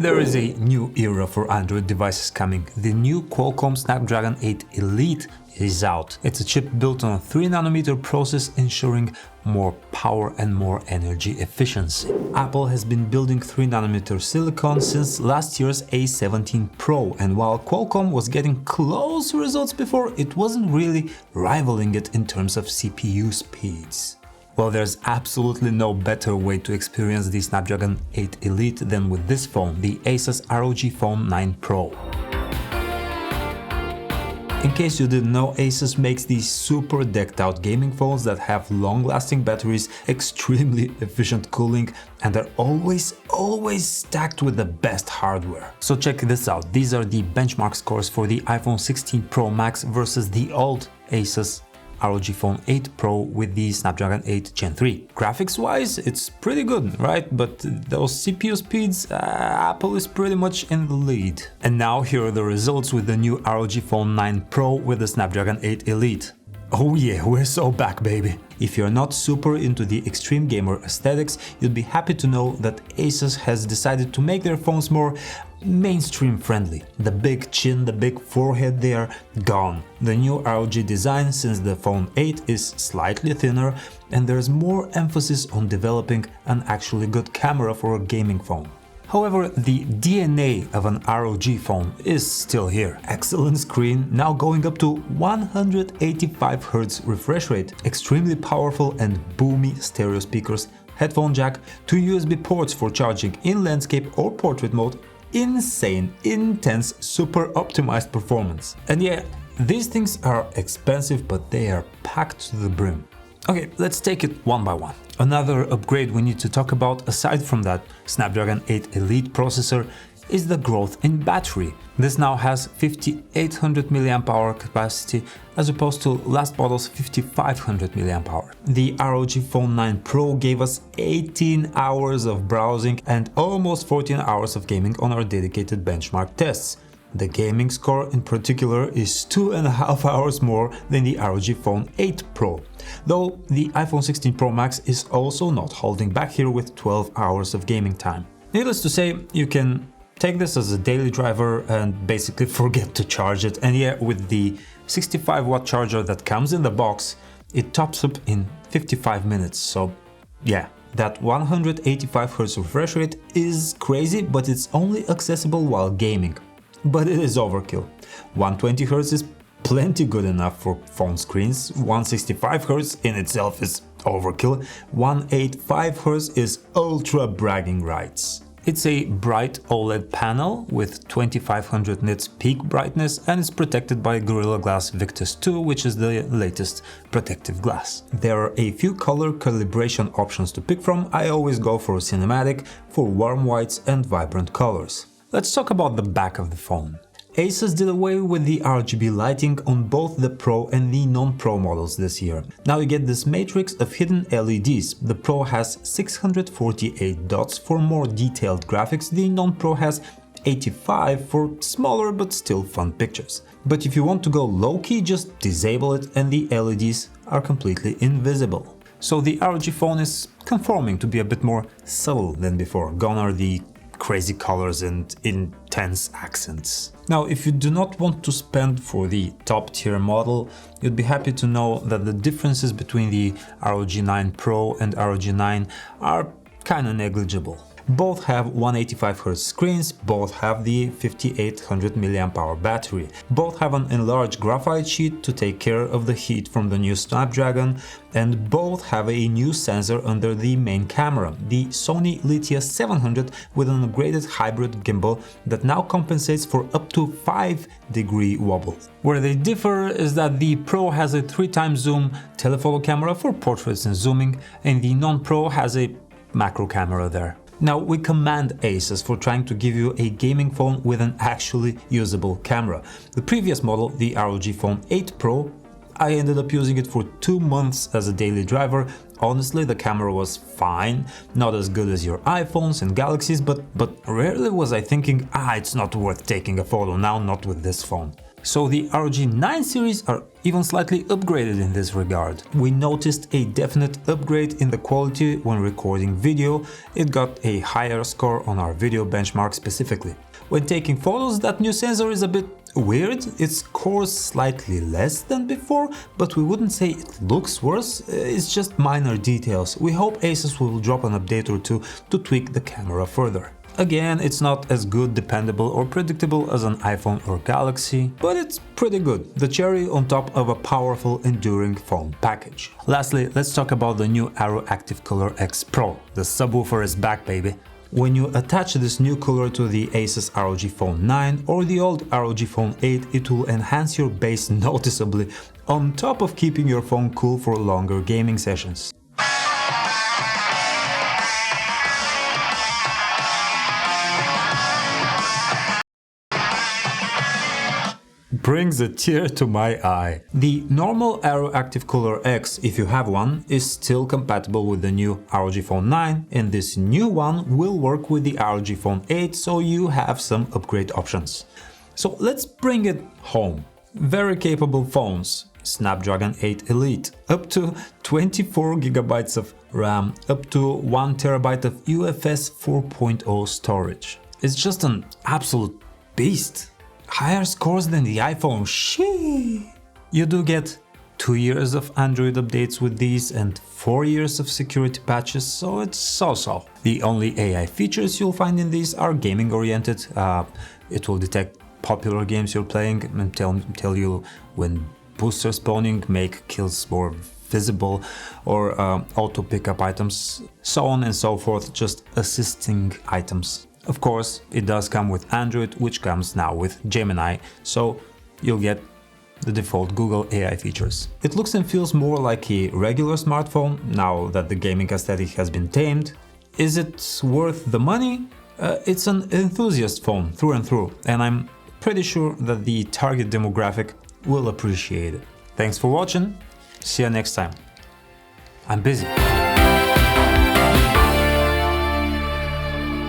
There is a new era for Android devices coming. The new Qualcomm Snapdragon 8 Elite is out. It's a chip built on a 3nm process, ensuring more power and more energy efficiency. Apple has been building 3nm silicon since last year's A18 Pro, and while Qualcomm was getting close results before, it wasn't really rivaling it in terms of CPU speeds. Well, there's absolutely no better way to experience the Snapdragon 8 Elite than with this phone, the Asus ROG Phone 9 Pro. In case you didn't know, Asus makes these super decked out gaming phones that have long-lasting batteries, extremely efficient cooling, and are always stacked with the best hardware. So check this out, these are the benchmark scores for the iPhone 16 Pro Max versus the old Asus ROG Phone 8 Pro with the Snapdragon 8 Gen 3. Graphics wise, it's pretty good, right? But those CPU speeds, Apple is pretty much in the lead. And now here are the results with the new ROG Phone 9 Pro with the Snapdragon 8 Elite. Oh yeah, we're so back, baby! If you're not super into the extreme gamer aesthetics, you'd be happy to know that Asus has decided to make their phones more mainstream friendly. The big chin, the big forehead, they are gone. The new ROG design since the Phone 8 is slightly thinner, and there's more emphasis on developing an actually good camera for a gaming phone. However, the DNA of an ROG phone is still here. Excellent screen, now going up to 185Hz refresh rate, extremely powerful and boomy stereo speakers, headphone jack, 2 USB ports for charging in landscape or portrait mode, insane, intense, super optimized performance. And yeah, these things are expensive, but they are packed to the brim. Okay, let's take it one by one. Another upgrade we need to talk about aside from that Snapdragon 8 Elite processor is the growth in battery. This now has 5800 mAh capacity as opposed to last model's 5500 mAh. The ROG Phone 9 Pro gave us 18 hours of browsing and almost 14 hours of gaming on our dedicated benchmark tests. The gaming score in particular is 2.5 hours more than the ROG Phone 8 Pro, though the iPhone 16 Pro Max is also not holding back here with 12 hours of gaming time. Needless to say, you can take this as a daily driver and basically forget to charge it, and yeah, with the 65-watt charger that comes in the box, it tops up in 55 minutes, so yeah. That 185Hz refresh rate is crazy, but it's only accessible while gaming. But it is overkill. 120Hz is plenty good enough for phone screens, 165Hz in itself is overkill, 185Hz is ultra bragging rights. It's a bright OLED panel with 2500 nits peak brightness and is protected by Gorilla Glass Victus 2, which is the latest protective glass. There are a few color calibration options to pick from. I always go for cinematic, for warm whites and vibrant colors. Let's talk about the back of the phone. Asus did away with the RGB lighting on both the Pro and the non-Pro models this year. Now you get this matrix of hidden LEDs. The Pro has 648 dots for more detailed graphics, the non-Pro has 85 for smaller but still fun pictures. But if you want to go low-key, just disable it and the LEDs are completely invisible. So the ROG phone is conforming to be a bit more subtle than before. Gone are the crazy colors and intense accents. Now, if you do not want to spend for the top tier model, you'd be happy to know that the differences between the ROG 9 Pro and ROG 9 are kinda negligible. Both have 185Hz screens, both have the 5800 mAh battery, both have an enlarged graphite sheet to take care of the heat from the new Snapdragon, and both have a new sensor under the main camera, the Sony Lithia 700 with an upgraded hybrid gimbal that now compensates for up to 5-degree wobble. Where they differ is that the Pro has a 3x zoom telephoto camera for portraits and zooming, and the non-Pro has a macro camera there. Now, we commend Asus for trying to give you a gaming phone with an actually usable camera. The previous model, the ROG Phone 8 Pro, I ended up using it for 2 months as a daily driver. Honestly, the camera was fine, not as good as your iPhones and Galaxies, but rarely was I thinking, it's not worth taking a photo now, not with this phone. So the ROG 9 series are even slightly upgraded in this regard. We noticed a definite upgrade in the quality when recording video. It got a higher score on our video benchmark specifically. When taking photos, that new sensor is a bit weird. It scores slightly less than before, but we wouldn't say it looks worse, it's just minor details. We hope Asus will drop an update or two to tweak the camera further. Again, it's not as good, dependable or predictable as an iPhone or Galaxy, but it's pretty good. The cherry on top of a powerful, enduring phone package. Lastly, let's talk about the new Aero Active Cooler X Pro. The subwoofer is back, baby. When you attach this new cooler to the Asus ROG Phone 9 or the old ROG Phone 8, it will enhance your bass noticeably, on top of keeping your phone cool for longer gaming sessions. Brings a tear to my eye. The normal Aero Active Cooler X, if you have one, is still compatible with the new ROG Phone 9, and this new one will work with the ROG Phone 8, so you have some upgrade options. So let's bring it home. Very capable phones, Snapdragon 8 Elite, up to 24 GB of RAM, up to 1 TB of UFS 4.0 storage. It's just an absolute beast. Higher scores than the iPhone, shee! You do get 2 years of Android updates with these and 4 years of security patches, so it's so-so. The only AI features you'll find in these are gaming oriented. It will detect popular games you're playing and tell you when booster spawning, make kills more visible, or auto pick up items, so on and so forth, just assisting items. Of course, it does come with Android, which comes now with Gemini, so you'll get the default Google AI features. It looks and feels more like a regular smartphone, now that the gaming aesthetic has been tamed. Is it worth the money? It's an enthusiast phone through and through, and I'm pretty sure that the target demographic will appreciate it. Thanks for watching, see you next time. I'm busy.